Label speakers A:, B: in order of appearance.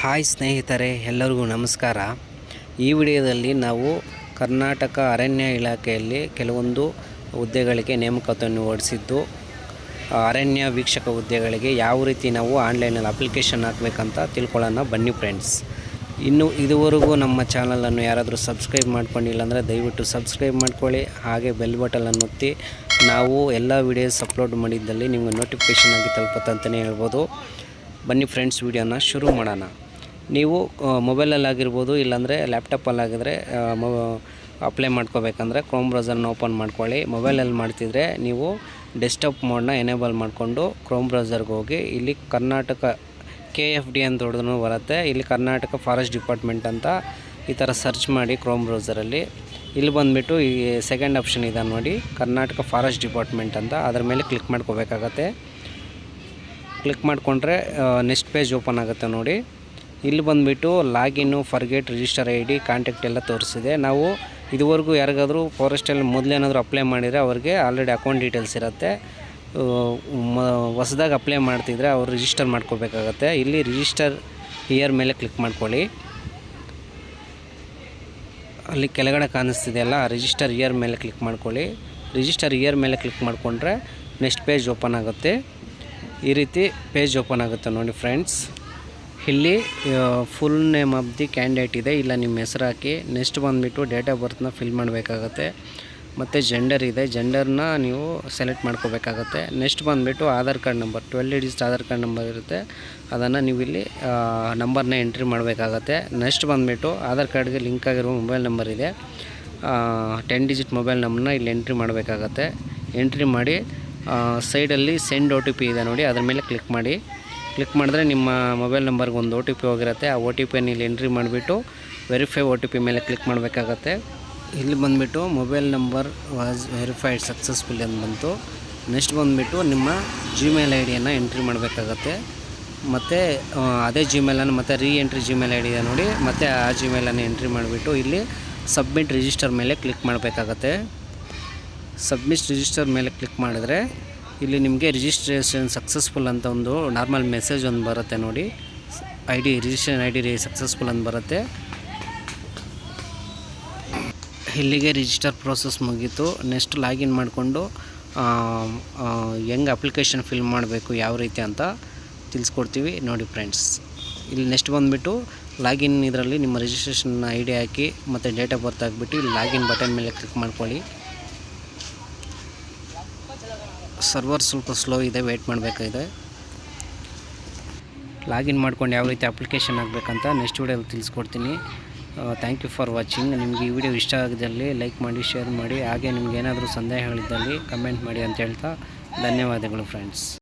A: Hi ಸ್ನೇಹಿತರೆ, ಎಲ್ಲರಿಗೂ ನಮಸ್ಕಾರ. ಈ ವಿಡಿಯೋದಲ್ಲಿ ನಾವು ಕರ್ನಾಟಕ ಅರಣ್ಯ ಇಲಾಖೆಯಲ್ಲಿ ಕೆಲವೊಂದು ಹುದ್ದೆಗಳಿಗೆ ನೇಮಕಾತಿಯನ್ನು ಹೊರಡಿಸಿದ್ದು, ಅರಣ್ಯ ವೀಕ್ಷಕ ಹುದ್ದೆಗಳಿಗೆ ಯಾವ ರೀತಿ ನಾವು ಆನ್ಲೈನಲ್ಲಿ ಅಪ್ಲಿಕೇಶನ್ ಹಾಕಬೇಕಂತ ತಿಳ್ಕೊಳ್ಳೋಣ. ಬನ್ನಿ ಫ್ರೆಂಡ್ಸ್. ಇದುವರೆಗೂ ನಮ್ಮ ಚಾನಲನ್ನು ಯಾರಾದರೂ ಸಬ್ಸ್ಕ್ರೈಬ್ ಮಾಡ್ಕೊಂಡಿಲ್ಲ ಅಂದರೆ ದಯವಿಟ್ಟು ಸಬ್ಸ್ಕ್ರೈಬ್ ಮಾಡ್ಕೊಳ್ಳಿ. ಹಾಗೆ ಬೆಲ್ ಬಟನನ್ನು ಒತ್ತಿ ನಾವು ಎಲ್ಲ ವಿಡಿಯೋಸ್ ಅಪ್ಲೋಡ್ ಮಾಡಿದ್ದಲ್ಲಿ ನಿಮಗೆ ನೋಟಿಫಿಕೇಷನ್ ಆಗಿ ತಲುಪುತ್ತಂತಲೇ ಹೇಳ್ಬೋದು. ಬನ್ನಿ ಫ್ರೆಂಡ್ಸ್, ವಿಡಿಯೋನ ಶುರು ಮಾಡೋಣ. ನೀವು ಮೊಬೈಲಲ್ಲಾಗಿರ್ಬೋದು, ಇಲ್ಲಾಂದರೆ ಲ್ಯಾಪ್ಟಾಪಲ್ಲಾಗಿದ್ದರೆ ಅಪ್ಲೈ ಮಾಡ್ಕೋಬೇಕಂದ್ರೆ ಕ್ರೋಮ್ ಬ್ರೌಸರ್ನ ಓಪನ್ ಮಾಡ್ಕೊಳ್ಳಿ. ಮೊಬೈಲಲ್ಲಿ ಮಾಡ್ತಿದ್ರೆ ನೀವು ಡೆಸ್ಕ್ಟಾಪ್ ಮೋಡ್ನ ಎನೇಬಲ್ ಮಾಡಿಕೊಂಡು ಕ್ರೋಮ್ ಬ್ರೌಸರ್ಗೆ ಹೋಗಿ ಇಲ್ಲಿ ಕರ್ನಾಟಕ KFD ಅಂತ ಹೊಡೆದ್ರೂ ಬರುತ್ತೆ. ಇಲ್ಲಿ ಕರ್ನಾಟಕ ಫಾರೆಸ್ಟ್ ಡಿಪಾರ್ಟ್ಮೆಂಟ್ ಅಂತ ಈ ಥರ ಸರ್ಚ್ ಮಾಡಿ ಕ್ರೋಮ್ ಬ್ರೌಸರಲ್ಲಿ. ಇಲ್ಲಿ ಬಂದುಬಿಟ್ಟು ಈ ಸೆಕೆಂಡ್ ಆಪ್ಷನ್ ಇದೆ ನೋಡಿ, ಕರ್ನಾಟಕ ಫಾರೆಸ್ಟ್ ಡಿಪಾರ್ಟ್ಮೆಂಟ್ ಅಂತ. ಅದರ ಮೇಲೆ ಕ್ಲಿಕ್ ಮಾಡ್ಕೋಬೇಕಾಗತ್ತೆ. ಕ್ಲಿಕ್ ಮಾಡಿಕೊಂಡ್ರೆ ನೆಕ್ಸ್ಟ್ ಪೇಜ್ ಓಪನ್ ಆಗುತ್ತೆ ನೋಡಿ. ಇಲ್ಲಿ ಬಂದುಬಿಟ್ಟು ಲಾಗಿನ್ನು, ಫರ್ಗೆಟ್, ರಿಜಿಸ್ಟರ್ ID, ಕಾಂಟ್ಯಾಕ್ಟ್ ಎಲ್ಲ ತೋರಿಸಿದೆ. ನಾವು ಇದುವರೆಗೂ ಯಾರಿಗಾದರೂ ಫಾರೆಸ್ಟಲ್ಲಿ ಮೊದಲೇನಾದರೂ ಅಪ್ಲೈ ಮಾಡಿದರೆ ಅವ್ರಿಗೆ ಆಲ್ರೆಡಿ ಅಕೌಂಟ್ ಡೀಟೇಲ್ಸ್ ಇರುತ್ತೆ. ಹೊಸದಾಗಿ ಅಪ್ಲೈ ಮಾಡ್ತಿದ್ರೆ ಅವ್ರು ರಿಜಿಸ್ಟರ್ ಮಾಡ್ಕೋಬೇಕಾಗತ್ತೆ. ಇಲ್ಲಿ ರಿಜಿಸ್ಟರ್ ಇಯರ್ ಮೇಲೆ ಕ್ಲಿಕ್ ಮಾಡ್ಕೊಳ್ಳಿ. ಅಲ್ಲಿ ಕೆಳಗಡೆ ಕಾಣಿಸ್ತಿದೆಯಲ್ಲ, ರಿಜಿಸ್ಟರ್ ಇಯರ್ ಮೇಲೆ ಕ್ಲಿಕ್ ಮಾಡ್ಕೊಳ್ಳಿ. ರಿಜಿಸ್ಟರ್ ಇಯರ್ ಮೇಲೆ ಕ್ಲಿಕ್ ಮಾಡಿಕೊಂಡ್ರೆ ನೆಕ್ಸ್ಟ್ ಪೇಜ್ ಓಪನ್ ಆಗುತ್ತೆ. ಈ ರೀತಿ ಪೇಜ್ ಓಪನ್ ಆಗುತ್ತೆ ನೋಡಿ ಫ್ರೆಂಡ್ಸ್. ಇಲ್ಲಿ full name of the candidate ಇದೆ, ಇಲ್ಲ ನಿಮ್ಮ ಹೆಸರು ಹಾಕಿ. ನೆಕ್ಸ್ಟ್ ಬಂದುಬಿಟ್ಟು ಡೇಟ್ ಆಫ್ ಬರ್ತ್ನ ಫಿಲ್ ಮಾಡಬೇಕಾಗತ್ತೆ. ಮತ್ತು ಜೆಂಡರ್ ಇದೆ, ಜೆಂಡರ್ನ ನೀವು ಸೆಲೆಕ್ಟ್ ಮಾಡ್ಕೋಬೇಕಾಗತ್ತೆ. ನೆಕ್ಸ್ಟ್ ಬಂದುಬಿಟ್ಟು Aadhaar card number, 12 digit Aadhaar card number ಇರುತ್ತೆ, ಅದನ್ನು ನೀವು ಇಲ್ಲಿ ನಂಬರ್ನ ಎಂಟ್ರಿ ಮಾಡಬೇಕಾಗತ್ತೆ. ನೆಕ್ಸ್ಟ್ ಬಂದುಬಿಟ್ಟು ಆಧಾರ್ ಕಾರ್ಡ್ಗೆ ಲಿಂಕ್ ಆಗಿರುವ ಮೊಬೈಲ್ ನಂಬರ್ ಇದೆ, 10 ಡಿಜಿಟ್ ಮೊಬೈಲ್ ನಂಬರ್ನ ಇಲ್ಲಿ ಎಂಟ್ರಿ ಮಾಡಬೇಕಾಗತ್ತೆ. ಎಂಟ್ರಿ ಮಾಡಿ ಸೈಡಲ್ಲಿ ಸೆಂಡ್ OTP ಇದೆ ನೋಡಿ, ಅದ್ರ ಮೇಲೆ ಕ್ಲಿಕ್ ಮಾಡಿ. ಕ್ಲಿಕ್ ಮಾಡಿದ್ರೆ ನಿಮ್ಮ ಮೊಬೈಲ್ ನಂಬರ್ಗೆ ಒಂದು OTP ಹೋಗಿರುತ್ತೆ. ಆ OTPಯನ್ನು ಇಲ್ಲಿ ಎಂಟ್ರಿ ಮಾಡಿಬಿಟ್ಟು ವೆರಿಫೈ OTP ಮೇಲೆ ಕ್ಲಿಕ್ ಮಾಡಬೇಕಾಗತ್ತೆ. ಇಲ್ಲಿ ಬಂದುಬಿಟ್ಟು mobile number was verified successful ಅಂತ ಬಂತು. ನೆಕ್ಸ್ಟ್ ಬಂದುಬಿಟ್ಟು ನಿಮ್ಮ Gmail ID ಎಂಟ್ರಿ ಮಾಡಬೇಕಾಗತ್ತೆ. ಮತ್ತು ಅದೇ ಜಿಮೇಲನ್ನು ಮತ್ತು ಎಂಟ್ರಿ Gmail ID ಇದೆ ನೋಡಿ, ಮತ್ತು ಆ ಜಿಮೇಲನ್ನು ಎಂಟ್ರಿ ಮಾಡಿಬಿಟ್ಟು ಇಲ್ಲಿ ಸಬ್ಮಿಟ್ ರಿಜಿಸ್ಟರ್ ಮೇಲೆ ಕ್ಲಿಕ್ ಮಾಡಬೇಕಾಗತ್ತೆ. ಸಬ್ಮಿಟ್ ರಿಜಿಸ್ಟರ್ ಮೇಲೆ ಕ್ಲಿಕ್ ಮಾಡಿದ್ರೆ ಇಲ್ಲಿ ನಿಮಗೆ ರಿಜಿಸ್ಟ್ರೇಷನ್ ಸಕ್ಸಸ್ಫುಲ್ ಅಂತ ಒಂದು ನಾರ್ಮಲ್ ಮೆಸೇಜ್ ಒಂದು ಬರುತ್ತೆ ನೋಡಿ. ರಿಜಿಸ್ಟ್ರೇಷನ್ ID ಸಕ್ಸಸ್ಫುಲ್ ಅಂತ ಬರುತ್ತೆ. ಇಲ್ಲಿಗೆ ರಿಜಿಸ್ಟರ್ ಪ್ರೋಸೆಸ್ ಮುಗೀತು. ನೆಕ್ಸ್ಟ್ ಲಾಗಿನ್ ಮಾಡಿಕೊಂಡು ಹೆಂಗೆ ಅಪ್ಲಿಕೇಶನ್ ಫಿಲ್ ಮಾಡಬೇಕು, ಯಾವ ರೀತಿ ಅಂತ ತಿಳಿಸ್ಕೊಡ್ತೀವಿ ನೋಡಿ ಫ್ರೆಂಡ್ಸ್. ಇಲ್ಲಿ ನೆಕ್ಸ್ಟ್ ಬಂದುಬಿಟ್ಟು ಲಾಗಿನ್ ಇದರಲ್ಲಿ ನಿಮ್ಮ ರಿಜಿಸ್ಟ್ರೇಷನ್ ID ಹಾಕಿ ಮತ್ತು ಡೇಟ್ ಆಫ್ ಬರ್ತ್ ಹಾಕ್ಬಿಟ್ಟು ಇಲ್ಲಿ ಲಾಗಿನ್ ಬಟನ್ ಮೇಲೆ ಕ್ಲಿಕ್ ಮಾಡ್ಕೊಳ್ಳಿ. ಸರ್ವರ್ ಸ್ವಲ್ಪ ಸ್ಲೋ ಇದೆ, ವೆಯ್ಟ್ ಮಾಡಬೇಕಾಗಿದೆ. ಲಾಗಿನ್ ಮಾಡ್ಕೊಂಡು ಯಾವ ರೀತಿ ಅಪ್ಲಿಕೇಶನ್ ಆಗಬೇಕಂತ ನೆಕ್ಸ್ಟ್ ವಿಡಿಯೋದಲ್ಲಿ ತಿಳಿಸ್ಕೊಡ್ತೀನಿ. Thank you for watching. ನಿಮಗೆ ಈ ವಿಡಿಯೋ ಇಷ್ಟ ಆಗಿದ್ದಲ್ಲಿ ಲೈಕ್ ಮಾಡಿ, ಶೇರ್ ಮಾಡಿ. ಹಾಗೆ ನಿಮ್ಗೆ ಏನಾದರೂ ಸಂದೇಹಗಳಿದ್ದಲ್ಲಿ ಕಮೆಂಟ್ ಮಾಡಿ ಅಂತ ಹೇಳ್ತಾ ಧನ್ಯವಾದಗಳು ಫ್ರೆಂಡ್ಸ್.